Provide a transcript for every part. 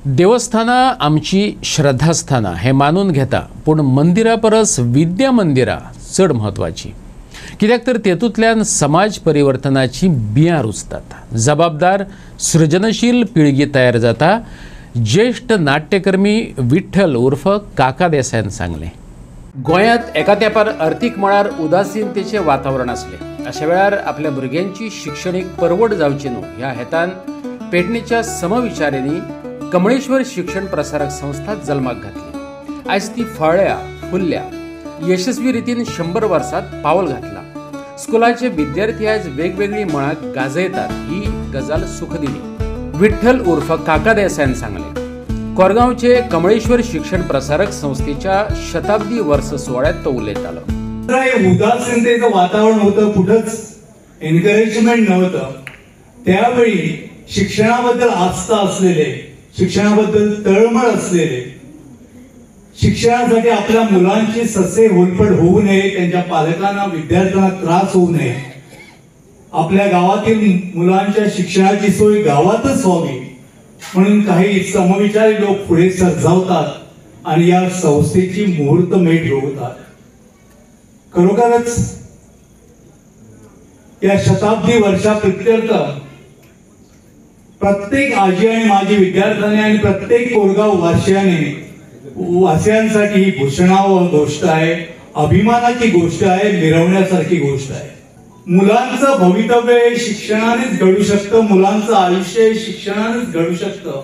देवस्थाना आमची श्रद्धास्थाना हे मानून घेता, पूण मंदिरा परस विद्या मंदिरा चड महत्वाची, कित्याक तर तेतूंतल्यान समाज परिवर्तनाची बियां रुजतात, जबाबदार सृजनशील पिळगी तयार जाता। ज्येष्ठ नाट्यकर्मी विठ्ठल उर्फ काका देसाईन सांगले। गोंयांत एका तेंपार अर्थीक मळार उदासीनतेचे वातावरण आसले। अशा वेळार आपल्या भुरग्यांची शिक्षणीक परवड जावची न्हू ह्या हेतान पेडणेच्या समविचारांनी कमळेश्वर शिक्षण प्रसारक संस्था जल्माक घातली। आयज ती फळ्ळ्या फुल्ल्या यशस्वी रितीन 100 वर्सांत पावल घातला। स्कुलाचे विद्यार्थी आयज वेगवेगळी मळां गाजयतात ही गजाल सुख दिली। विठ्ठल उर्फ काका देसाईन सांगले। कोरगांवचे कमळेश्वर शिक्षण प्रसारक संस्थेच्या शताब्दी वर्ष सोहळ्यात तो उलयतालो। उदासीनतेचं वातावरण होतं, कुठंच एनकरेजमेंट नव्हतं। त्यावेळी शिक्षणाबद्दल आस्था असलेले, शिक्षणाबद्दल तळमळ असलेले, शिक्षणासाठी आपल्या मुलांची ससे होलपड होऊ नये, त्यांच्या पालकांना विद्यार्थ्यांना त्रास होऊ नये, आपल्या गावातील मुलांच्या शिक्षणाची सोय गावातच व्हावी म्हणून काही समविचारी लोक पुढे सरसावतात आणि या संस्थेची मुहूर्तमेढ रोवतात। खरोखरच या शताब्दी वर्षाप्रित्यर्थ प्रत्येक आजी आणि माजी विद्यार्थ्यांनी आणि प्रत्येक कोरगाव वासियांसाठी ही भूषणावह गोष्ट आहे, अभिमानाची गोष्ट आहे, मिरवण्यासारखी गोष्ट आहे। मुलांचं भवितव्य हे शिक्षणानेच घडू शकतं, मुलांचं आयुष्य शिक्षणानेच घडू शकतं।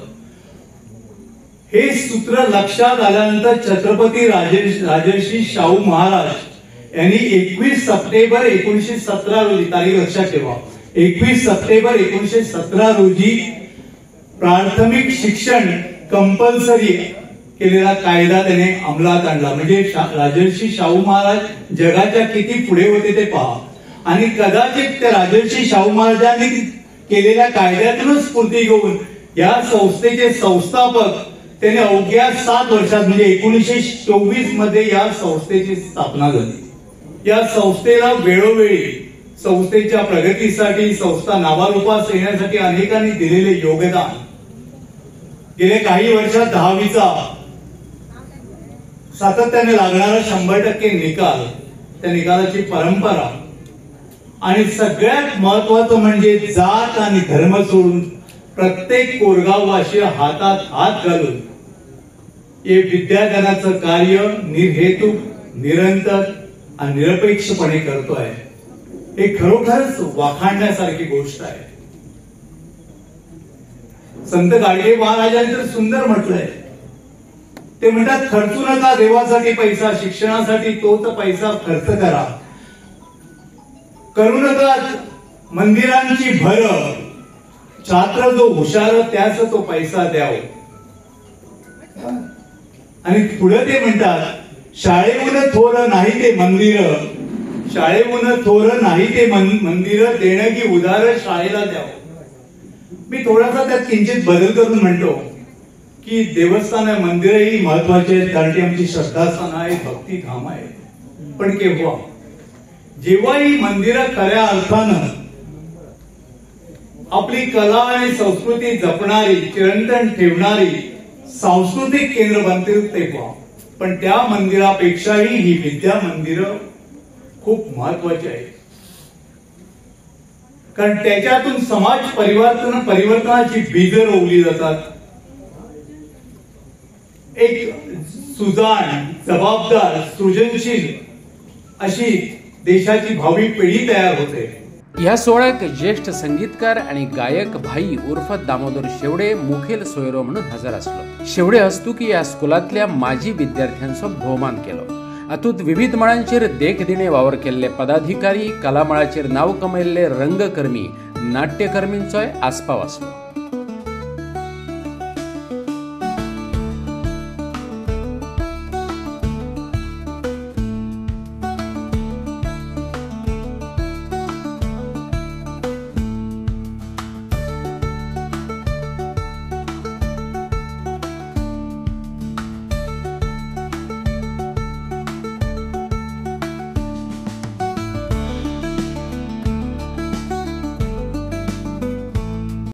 हे सूत्र लक्षात आल्यानंतर छत्रपती राजर्षी शाहू महाराज यांनी 21 सप्टेंबर 1917 रोजी, तारीख लक्षात ठेवा, 21 सप्टेंबर 1917 रोजी प्राथमिक शिक्षण कंपल्सरी केलेला कायदा त्याने अंमलात आणला। म्हणजे राजर्षी शाहू महाराज जगाच्या किती पुढे होते ते पहा। आणि कदाचित त्या राजर्षी शाहू महाराजांनी केलेल्या कायद्यातूनच स्फूर्ती घेऊन या संस्थेचे संस्थापक त्याने अवघ्या 7 वर्षात म्हणजे 1924 मध्ये या संस्थेची स्थापना झाली। या संस्थेला वेळोवेळी संस्थेच्या प्रगतीसाठी, संस्था नावारूपास येण्यासाठी अनेकांनी दिलेले योगदान, गेल्या काही वर्षात 10वीचा सातत्याने लागणारा 100% निकाल, त्या निकालाची परंपरा आणि सगळ्यात महत्वाचं म्हणजे जात आणि धर्म सोडून प्रत्येक कोरगाववासी हातात हात घालून हे विद्यादानाचं कार्य निर्हेतुक, निरंतर आणि निरपेक्षपणे करतोय। हे खरोखरच वाखाणण्यासारखी गोष्ट आहे। संत गाडगे महाराजांनी तर सुंदर म्हटलंय, ते म्हणतात खर्चू नका देवासाठी पैसा, शिक्षणासाठी तोच पैसा खर्च करा, करू नका मंदिरांची भर, छात्र जो हुशार त्याच तो पैसा द्याव। आणि पुढे ते म्हणतात शाळेहून थोर नाही ते मंदिर, शाळेहून थोर नाही ते मंदिर, देणगी उदार शाळेला द्यावं। मी थोडासा त्यात किंचित बदल करून म्हणतो की देवस्थान आहे, मंदिरही महत्वाचे आहेत, कारण ती आमची श्रद्धास्थान आहे, भक्ती धाम आहे। पण केव्हा जेव्हा ही मंदिरं खऱ्या अर्थानं आपली कला आणि संस्कृती जपणारी, चिरंतन ठेवणारी सांस्कृतिक केंद्र बनतील तेव्हा, पण त्या मंदिरापेक्षाही ही विद्या मंदिरं खूप महत्वाची आहे, कारण त्याच्यातून समाज परिवर्तनाची बीज रोवली जातात। एक सुजाण, जबाबदार, सृजनशील अशी देशाची भावी पिढी तयार होते। या सोहळ्याक ज्येष्ठ संगीतकार आणि गायक भाई उर्फ दामोदर शेवडे मुखेल सोयरो म्हणून हजर आसलो। शेवडे हस्तुकी या स्कुलांतल्या माजी विद्यार्थ्यांचो भोवमान केलो। हातूंत विविध मळांचेर देखदिणे वावर केल्ले पदाधिकारी, कला मळाचेर नांव कमयल्ले रंगकर्मी, नाट्यकर्मींचोय आस्पाव आसलो।